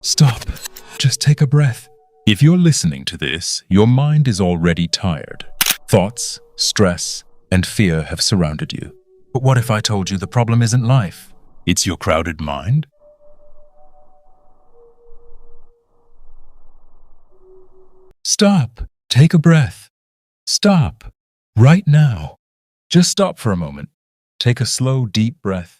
Stop. Just take a breath. If you're listening to this, your mind is already tired. Thoughts, stress, and fear have surrounded you. But what if I told you the problem isn't life? It's your crowded mind? Stop. Take a breath. Stop. Right now. Just stop for a moment. Take a slow, deep breath.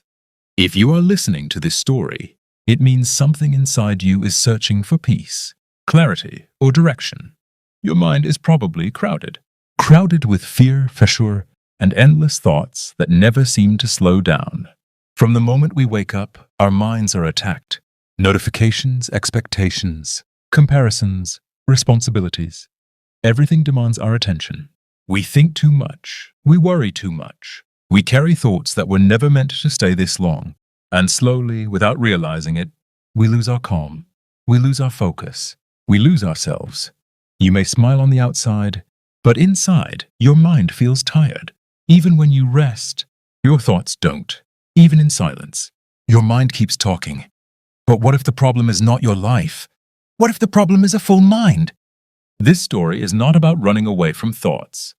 If you are listening to this story, it means something inside you is searching for peace, clarity, or direction. Your mind is probably crowded. Crowded with fear, pressure, and endless thoughts that never seem to slow down. From the moment we wake up, our minds are attacked. Notifications, expectations, comparisons, responsibilities. Everything demands our attention. We think too much. We worry too much. We carry thoughts that were never meant to stay this long. And slowly, without realizing it, we lose our calm. We lose our focus. We lose ourselves. You may smile on the outside, but inside, your mind feels tired. Even when you rest, your thoughts don't. Even in silence, your mind keeps talking. But what if the problem is not your life? What if the problem is a full mind? This story is not about running away from thoughts.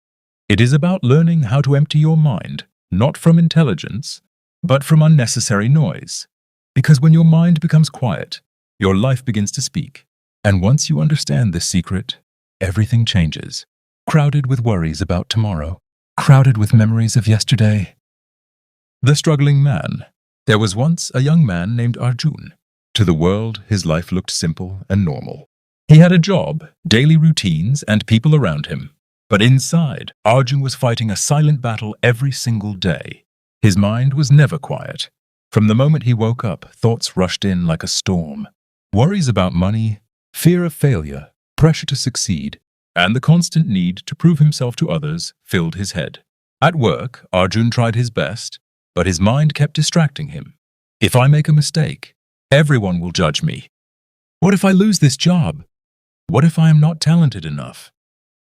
It is about learning how to empty your mind, not from intelligence, but from unnecessary noise. Because when your mind becomes quiet, your life begins to speak. And once you understand this secret, everything changes. Crowded with worries about tomorrow, crowded with memories of yesterday. The struggling man. There was once a young man named Arjun. To the world, his life looked simple and normal. He had a job, daily routines, and people around him. But inside, Arjun was fighting a silent battle every single day. His mind was never quiet. From the moment he woke up, thoughts rushed in like a storm. Worries about money, fear of failure, pressure to succeed, and the constant need to prove himself to others filled his head. At work, Arjun tried his best, but his mind kept distracting him. If I make a mistake, everyone will judge me. What if I lose this job? What if I am not talented enough?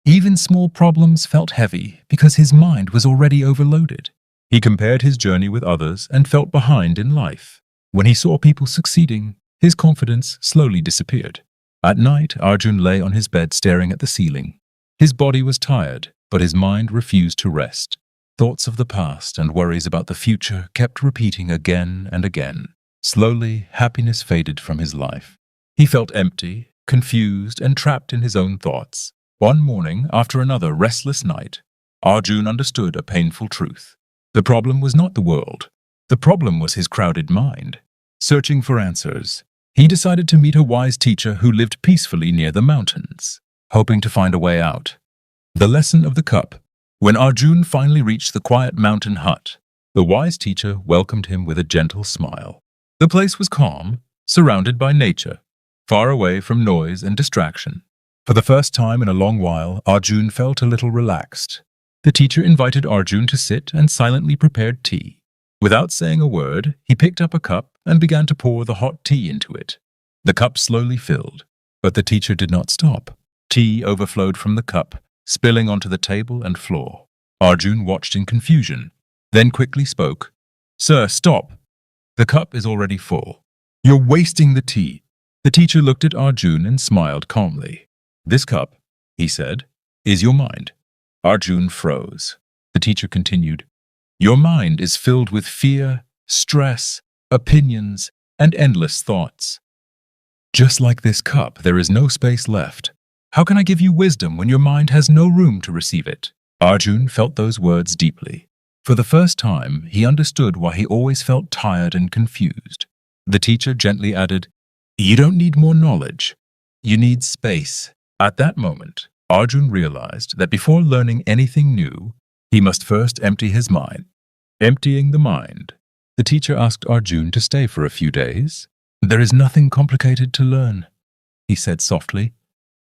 Even small problems felt heavy because his mind was already overloaded. He compared his journey with others and felt behind in life. When he saw people succeeding, his confidence slowly disappeared. At night, Arjun lay on his bed staring at the ceiling. His body was tired, but his mind refused to rest. Thoughts of the past and worries about the future kept repeating again and again. Slowly, happiness faded from his life. He felt empty, confused, and trapped in his own thoughts. One morning, after another restless night, Arjun understood a painful truth. The problem was not the world. The problem was his crowded mind. Searching for answers, he decided to meet a wise teacher who lived peacefully near the mountains, hoping to find a way out. The lesson of the cup. When Arjun finally reached the quiet mountain hut, the wise teacher welcomed him with a gentle smile. The place was calm, surrounded by nature, far away from noise and distraction. For the first time in a long while, Arjun felt a little relaxed. The teacher invited Arjun to sit and silently prepared tea. Without saying a word, he picked up a cup and began to pour the hot tea into it. The cup slowly filled, but the teacher did not stop. Tea overflowed from the cup, spilling onto the table and floor. Arjun watched in confusion, then quickly spoke. "Sir, stop. The cup is already full. You're wasting the tea." The teacher looked at Arjun and smiled calmly. "This cup," he said, "is your mind." Arjun froze. The teacher continued, "Your mind is filled with fear, stress, opinions, and endless thoughts. Just like this cup, there is no space left. How can I give you wisdom when your mind has no room to receive it?" Arjun felt those words deeply. For the first time, he understood why he always felt tired and confused. The teacher gently added, "You don't need more knowledge. You need space." At that moment, Arjun realized that before learning anything new, he must first empty his mind. Emptying the mind. The teacher asked Arjun to stay for a few days. "There is nothing complicated to learn," he said softly.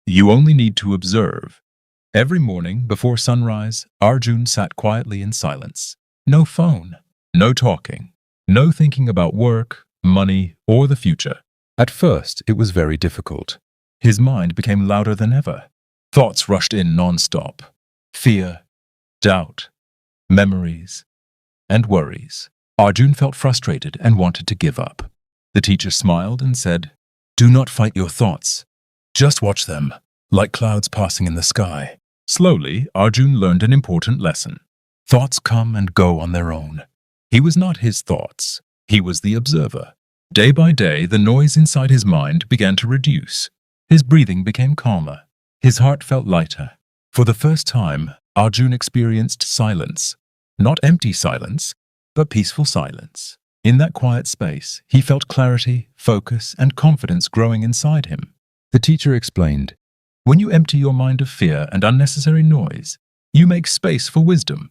"You only need to observe." Every morning before sunrise, Arjun sat quietly in silence. No phone, no talking, no thinking about work, money, or the future. At first, it was very difficult. His mind became louder than ever. Thoughts rushed in non-stop. Fear, doubt, memories, and worries. Arjun felt frustrated and wanted to give up. The teacher smiled and said, Do not fight your thoughts. Just watch them, like clouds passing in the sky. Slowly, Arjun learned an important lesson. Thoughts come and go on their own. He was not his thoughts. He was the observer. Day by day, the noise inside his mind began to reduce. His breathing became calmer. His heart felt lighter. For the first time, Arjun experienced silence. Not empty silence, but peaceful silence. In that quiet space, he felt clarity, focus, and confidence growing inside him. The teacher explained, "When you empty your mind of fear and unnecessary noise, you make space for wisdom,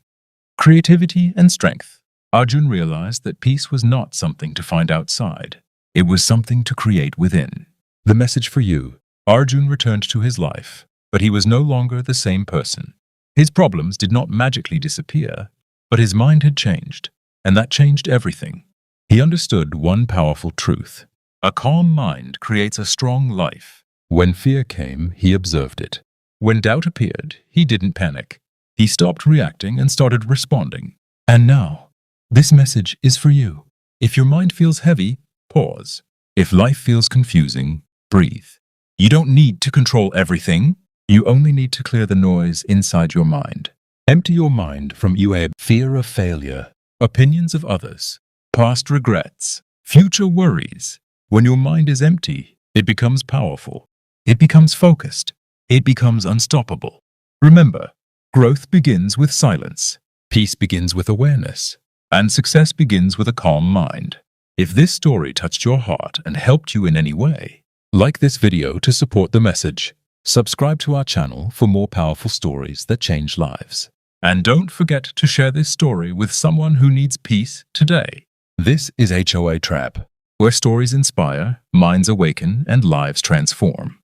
creativity, and strength." Arjun realized that peace was not something to find outside. It was something to create within. The message for you: Arjun returned to his life, but he was no longer the same person. His problems did not magically disappear, but his mind had changed, and that changed everything. He understood one powerful truth: a calm mind creates a strong life. When fear came, he observed it. When doubt appeared, he didn't panic. He stopped reacting and started responding. And now, this message is for you. If your mind feels heavy, pause. If life feels confusing, breathe. You don't need to control everything. You only need to clear the noise inside your mind. Empty your mind from HOA, fear of failure, opinions of others, past regrets, future worries. When your mind is empty, it becomes powerful. It becomes focused. It becomes unstoppable. Remember, growth begins with silence. Peace begins with awareness. And success begins with a calm mind. If this story touched your heart and helped you in any way, like this video to support the message. Subscribe to our channel for more powerful stories that change lives. And don't forget to share this story with someone who needs peace today. This is HOA Trap, where stories inspire, minds awaken, and lives transform.